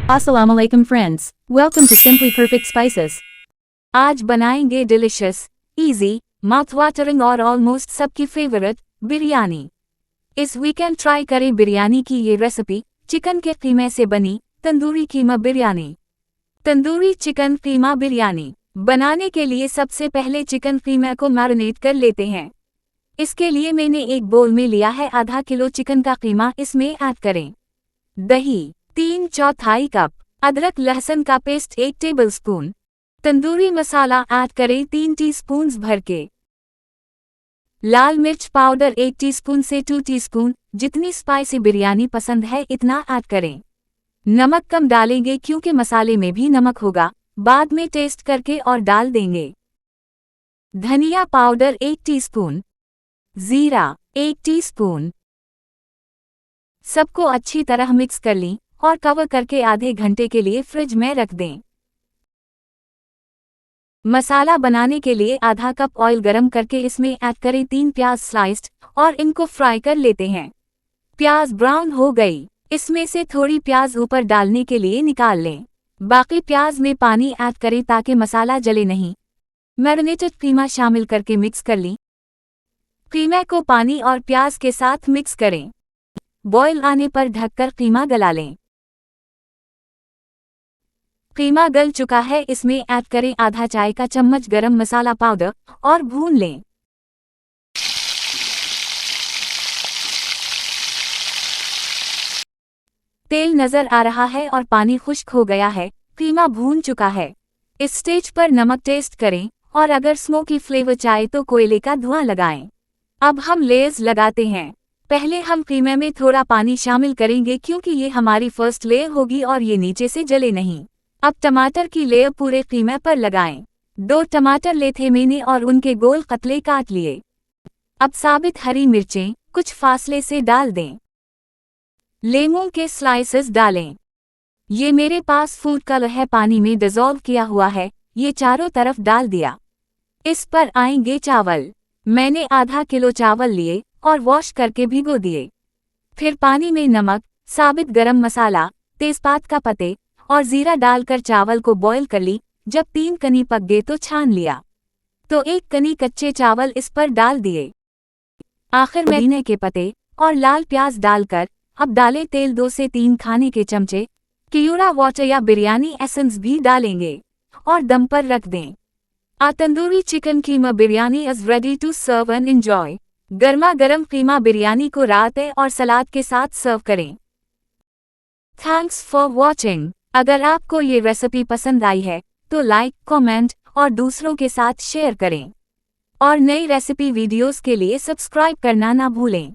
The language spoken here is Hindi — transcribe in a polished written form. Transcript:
Assalamu alaikum friends. Welcome to Simply Perfect Spices. आज बनाएंगे डिलिशियस, इजी, माउथ वाटरिंग और ऑलमोस्ट सबकी फेवरेट बिरयानी। इस वीकेंड ट्राई करें बिरयानी की ये रेसिपी। चिकन के कीमे से बनी तंदूरी कीमा बिरयानी। तंदूरी चिकन कीमा बिरयानी बनाने के लिए सबसे पहले चिकन कीमा को मैरिनेट कर लेते हैं। इसके लिए मैंने एक बोल में लिया है आधा किलो चिकन का कीमा। इसमें ऐड करें दही 3/4 कप, अदरक लहसुन का paste 1 tablespoon, tandoori masala add करें 3 टीस्पून भर के, लाल मिर्च पाउडर 1 टीस्पून से 2 टीस्पून, जितनी स्पाइसी बिरयानी पसंद है इतना ऐड करें। नमक कम डालेंगे क्योंकि मसाले में भी नमक होगा, बाद में टेस्ट करके और डाल देंगे। धनिया पाउडर 1 टीस्पून, जीरा 1 टीस्पून। सबको अच्छी तरह मिक्स कर लें और कवर करके आधे घंटे के लिए फ्रिज में रख दें। मसाला बनाने के लिए आधा कप ऑयल गरम करके इसमें ऐड करें 3 प्याज स्लाइस्ड और इनको फ्राई कर लेते हैं। प्याज ब्राउन हो गई, इसमें से थोड़ी प्याज ऊपर डालने के लिए निकाल लें। बाकी प्याज में पानी ऐड करें ताकि मसाला जले नहीं। मैरिनेटेड कीमा शामिल करके मिक्स कर लें। कीमे को पानी और प्याज के साथ मिक्स करें। बॉयल आने पर ढककर कीमा गला लें। कीमा गल चुका है, इसमें ऐड करें आधा चाय का चम्मच गरम मसाला पाउडर और भून लें। तेल नजर आ रहा है और पानी खुश्क हो गया है। कीमा भून चुका है। इस स्टेज पर नमक टेस्ट करें और अगर स्मोकी फ्लेवर चाहे तो कोयले का धुआं लगाएं। अब हम लेयर्स लगाते हैं। पहले हम कीमे में थोड़ा पानी शामिल करेंगे क्योंकि ये हमारी फर्स्ट लेयर होगी और ये नीचे से जले नहीं। अब टमाटर की लेयर पूरे कीमे पर लगाएं। 2 टमाटर ले थे मैंने और उनके गोल पतले काट लिए। अब साबित हरी मिर्चें कुछ फासले से डाल दें। लेमन के स्लाइसेस डालें। ये मेरे पास फूड कलर है, पानी में डिसॉल्व किया हुआ है, ये चारों तरफ डाल दिया। इस पर आएंगे चावल। मैंने आधा किलो चावल लिए और वॉश करके भिगो दिए। फिर पानी में नमक, साबित गरम मसाला, तेजपात का पत्ते और जीरा डालकर चावल को बॉयल कर ली। जब 3 कनी पक गए तो छान लिया, तो 1 कनी कच्चे चावल इस पर डाल दिए। आखिर में पुदीने के पत्ते और लाल प्याज डालकर अब डालें तेल 2 से 3 खाने के चमचे। कियूरा वाटर या बिरयानी एसेंस भी डालेंगे और दम पर रख दें। Tandoori chicken keema biryani is ready to serve and enjoy. गर्मा गर्म कीमा बिरयानी को रायते और सलाद के साथ सर्व करें। Thanks for watching. अगर आपको ये रेसिपी पसंद आई है तो लाइक, कमेंट और दूसरों के साथ शेयर करें। और नई रेसिपी वीडियोस के लिए सब्सक्राइब करना ना भूलें।